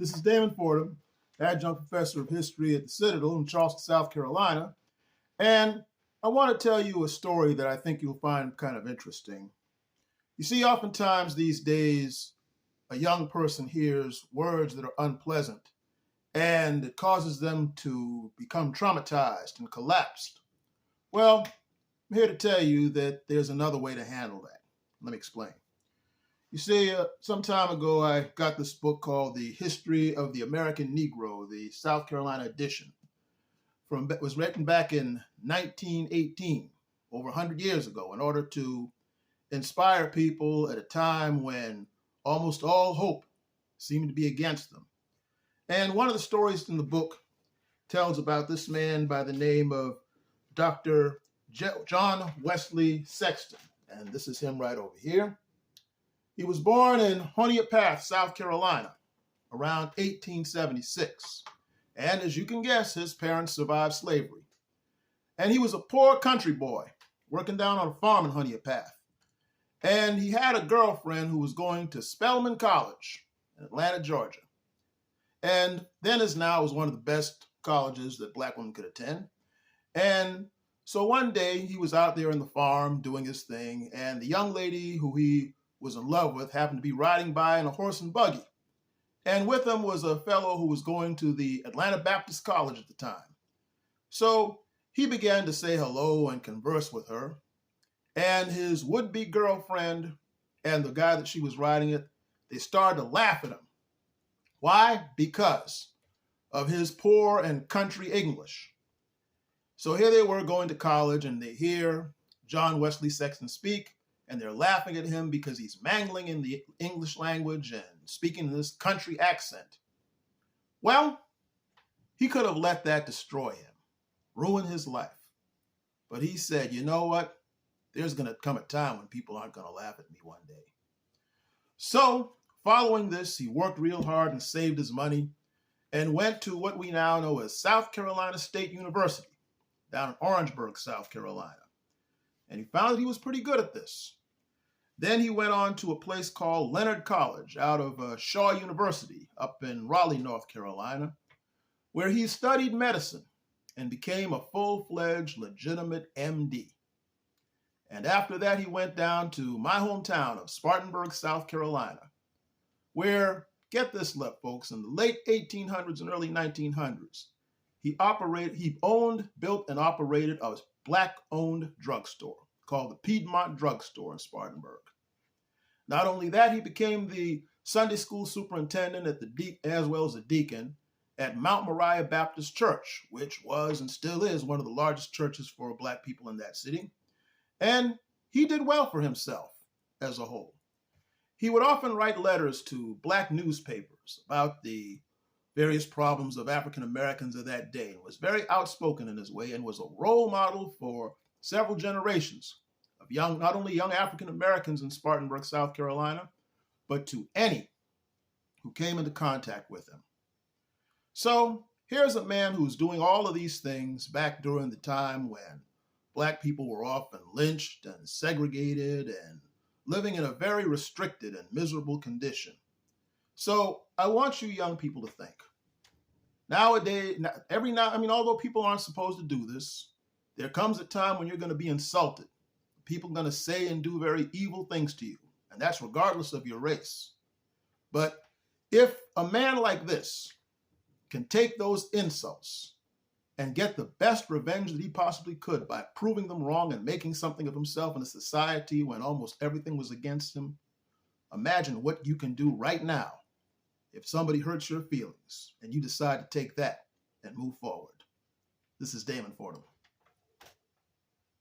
This is Damon Fordham, adjunct professor of history at the Citadel in Charleston, South Carolina. And I want to tell you a story that I think you'll find kind of interesting. You see, oftentimes these days, a young person hears words that are unpleasant, and it causes them to become traumatized and collapsed. Well, I'm here to tell you that there's another way to handle that. Let me explain. You see, some time ago, I got this book called The History of the American Negro, the South Carolina edition. It was written back in 1918, over 100 years ago, in order to inspire people at a time when almost all hope seemed to be against them. And one of the stories in the book tells about this man by the name of Dr. John Wesley Sexton. And this is him right over here. He was born in Honea Path, South Carolina, around 1876. And as you can guess, his parents survived slavery. And he was a poor country boy working down on a farm in Honea Path. And he had a girlfriend who was going to Spelman College in Atlanta, Georgia. And then as now was one of the best colleges that black women could attend. And so one day he was out there in the farm doing his thing, and the young lady who he was in love with happened to be riding by in a horse and buggy. And with him was a fellow who was going to the Atlanta Baptist College at the time. So he began to say hello and converse with her. And his would-be girlfriend and the guy that she was riding it, they started to laugh at him. Why? Because of his poor and country English. So here they were going to college, and they hear John Wesley Sexton speak, and they're laughing at him because he's mangling in the English language and speaking this country accent. Well, he could have let that destroy him, ruin his life. But he said, you know what? There's going to come a time when people aren't going to laugh at me one day. So, following this, he worked real hard and saved his money and went to what we now know as South Carolina State University, down in Orangeburg, South Carolina. And he found that he was pretty good at this. Then he went on to a place called Leonard College out of Shaw University up in Raleigh, North Carolina, where he studied medicine and became a full-fledged, legitimate MD. And after that, he went down to my hometown of Spartanburg, South Carolina, where, get this left, folks, in the late 1800s and early 1900s, he built and operated a black-owned drugstore called the Piedmont Drugstore in Spartanburg. Not only that, he became the Sunday school superintendent as well as a deacon at Mount Moriah Baptist Church, which was and still is one of the largest churches for black people in that city. And he did well for himself as a whole. He would often write letters to black newspapers about the various problems of African Americans of that day, and was very outspoken in his way, and was a role model for several generations of not only young African Americans in Spartanburg, South Carolina, but to any who came into contact with him. So here's a man who's doing all of these things back during the time when black people were often lynched and segregated and living in a very restricted and miserable condition. So I want you young people to think. Nowadays, although people aren't supposed to do this, there comes a time when you're going to be insulted. People are going to say and do very evil things to you, and that's regardless of your race. But if a man like this can take those insults and get the best revenge that he possibly could by proving them wrong and making something of himself in a society when almost everything was against him, imagine what you can do right now if somebody hurts your feelings and you decide to take that and move forward. This is Damon Fordham.